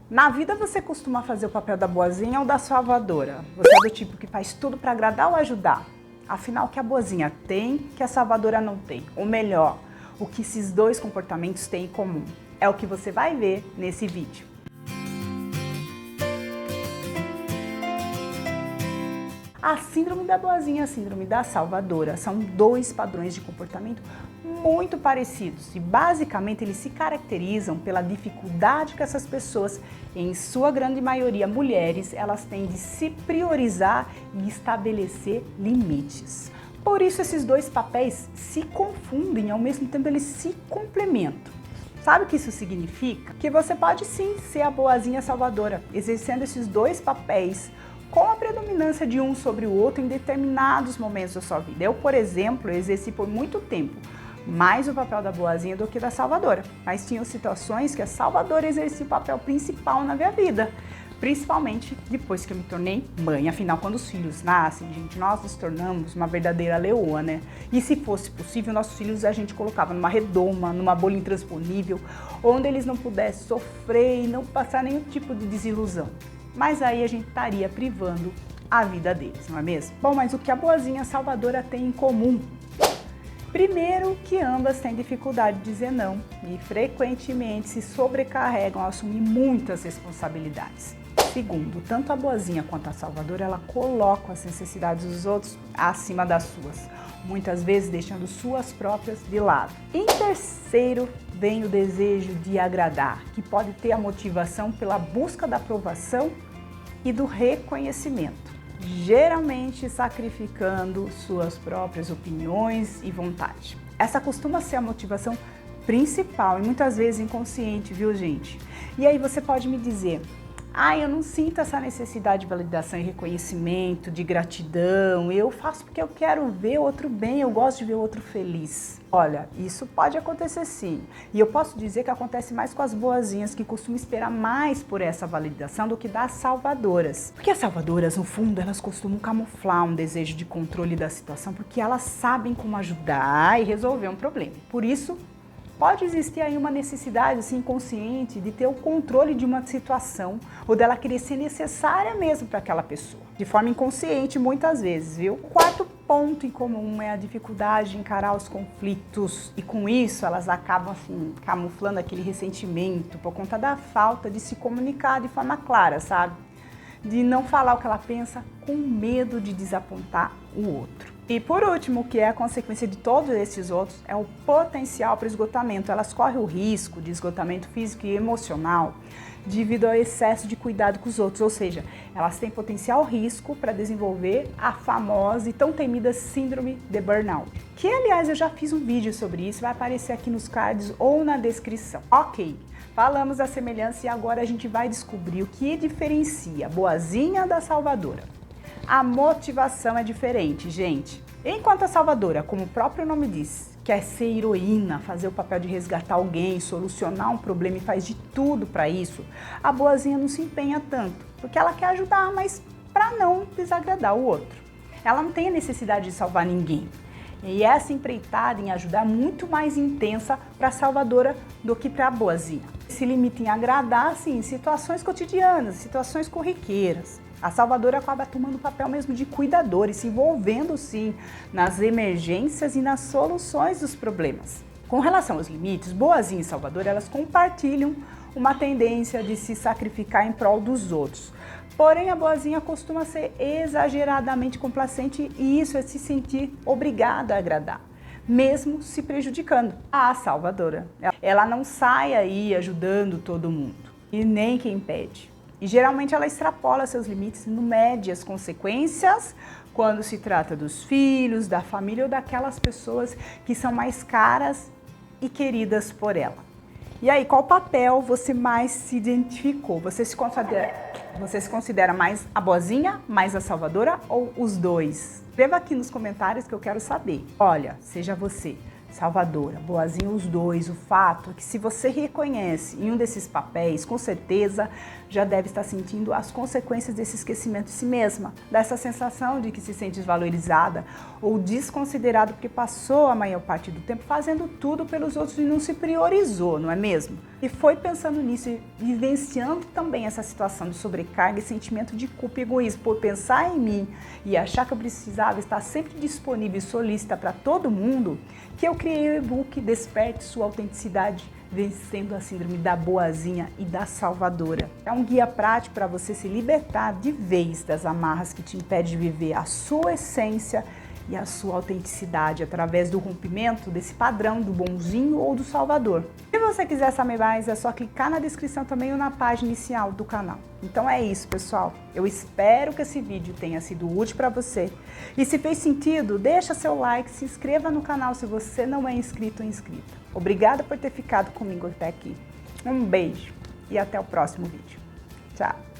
Na vida você costuma fazer o papel da boazinha ou da salvadora? Você é do tipo que faz tudo para agradar ou ajudar? Afinal, o que a boazinha tem que a salvadora não tem? Ou melhor, o que esses dois comportamentos têm em comum? É o que você vai ver nesse vídeo. A síndrome da boazinha e a síndrome da salvadora são dois padrões de comportamento muito parecidos e basicamente eles se caracterizam pela dificuldade que essas pessoas, em sua grande maioria mulheres, elas têm de se priorizar e estabelecer limites. Por isso esses dois papéis se confundem e ao mesmo tempo eles se complementam. Sabe o que isso significa? Que você pode sim ser a boazinha salvadora, exercendo esses dois papéis com a predominância de um sobre o outro em determinados momentos da sua vida. Eu, por exemplo, exerci por muito tempo mais o papel da boazinha do que da salvadora, mas tinham situações que a salvadora exercia o papel principal na minha vida, principalmente depois que eu me tornei mãe. Afinal, quando os filhos nascem, gente, nós nos tornamos uma verdadeira leoa, né? E se fosse possível, nossos filhos a gente colocava numa redoma, numa bolha intransponível, onde eles não pudessem sofrer e não passar nenhum tipo de desilusão. Mas aí a gente estaria privando a vida deles, não é mesmo? Bom, mas o que a boazinha salvadora tem em comum? Primeiro, que ambas têm dificuldade de dizer não e frequentemente se sobrecarregam a assumir muitas responsabilidades. Segundo, tanto a boazinha quanto a salvadora, ela colocam as necessidades dos outros acima das suas, muitas vezes deixando suas próprias de lado. Em terceiro, vem o desejo de agradar, que pode ter a motivação pela busca da aprovação e do reconhecimento, geralmente sacrificando suas próprias opiniões e vontade. Essa costuma ser a motivação principal e muitas vezes inconsciente, viu, gente? E aí você pode me dizer: eu não sinto essa necessidade de validação e reconhecimento, de gratidão, eu faço porque eu quero ver o outro bem, eu gosto de ver o outro feliz. Olha, isso pode acontecer sim, e eu posso dizer que acontece mais com as boazinhas, que costumam esperar mais por essa validação do que das salvadoras. Porque as salvadoras, no fundo, elas costumam camuflar um desejo de controle da situação, porque elas sabem como ajudar e resolver um problema. Por isso, pode existir aí uma necessidade assim, inconsciente de ter o controle de uma situação ou dela querer ser necessária mesmo para aquela pessoa, de forma inconsciente muitas vezes, viu? O quarto ponto em comum é a dificuldade de encarar os conflitos e com isso elas acabam assim, camuflando aquele ressentimento por conta da falta de se comunicar de forma clara, sabe? De não falar o que ela pensa com medo de desapontar o outro. E por último, que é a consequência de todos esses outros, é o potencial para esgotamento. Elas correm o risco de esgotamento físico e emocional devido ao excesso de cuidado com os outros, ou seja, elas têm potencial risco para desenvolver a famosa e tão temida síndrome de burnout. Que, aliás, eu já fiz um vídeo sobre isso, vai aparecer aqui nos cards ou na descrição. Ok, falamos da semelhança e agora a gente vai descobrir o que diferencia a boazinha da salvadora. A motivação é diferente, gente. Enquanto a salvadora, como o próprio nome diz, quer ser heroína, fazer o papel de resgatar alguém, solucionar um problema e faz de tudo para isso, a boazinha não se empenha tanto, porque ela quer ajudar, mas para não desagradar o outro. Ela não tem a necessidade de salvar ninguém. E essa empreitada em ajudar é muito mais intensa para a salvadora do que para a boazinha. Se limita em agradar, sim, em situações cotidianas, situações corriqueiras. A salvadora acaba tomando o papel mesmo de cuidadora e se envolvendo, sim, nas emergências e nas soluções dos problemas. Com relação aos limites, boazinha e salvadora, elas compartilham uma tendência de se sacrificar em prol dos outros. Porém, a boazinha costuma ser exageradamente complacente e isso é se sentir obrigada a agradar, mesmo se prejudicando. A salvadora, ela não sai aí ajudando todo mundo e nem quem pede. E geralmente ela extrapola seus limites, não mede as consequências quando se trata dos filhos, da família ou daquelas pessoas que são mais caras e queridas por ela. E aí, qual papel você mais se identificou? Você se considera mais a boazinha, mais a salvadora ou os dois? Escreva aqui nos comentários que eu quero saber. Olha, seja você salvadora, boazinha os dois. O fato é que se você reconhece em um desses papéis, com certeza já deve estar sentindo as consequências desse esquecimento de si mesma, dessa sensação de que se sente desvalorizada ou desconsiderada porque passou a maior parte do tempo fazendo tudo pelos outros e não se priorizou, não é mesmo? E foi pensando nisso e vivenciando também essa situação de sobrecarga e sentimento de culpa e egoísmo por pensar em mim e achar que eu precisava estar sempre disponível e solícita para todo mundo, que eu criei o e-book Desperte Sua Autenticidade, Vencendo a Síndrome da Boazinha e da Salvadora. É um guia prático para você se libertar de vez das amarras que te impedem de viver a sua essência e a sua autenticidade através do rompimento desse padrão do bonzinho ou do salvador. Se você quiser saber mais, é só clicar na descrição também ou na página inicial do canal. Então é isso, pessoal. Eu espero que esse vídeo tenha sido útil para você. E se fez sentido, deixa seu like, se inscreva no canal se você não é inscrito ou inscrita. Obrigada por ter ficado comigo até aqui. Um beijo e até o próximo vídeo. Tchau!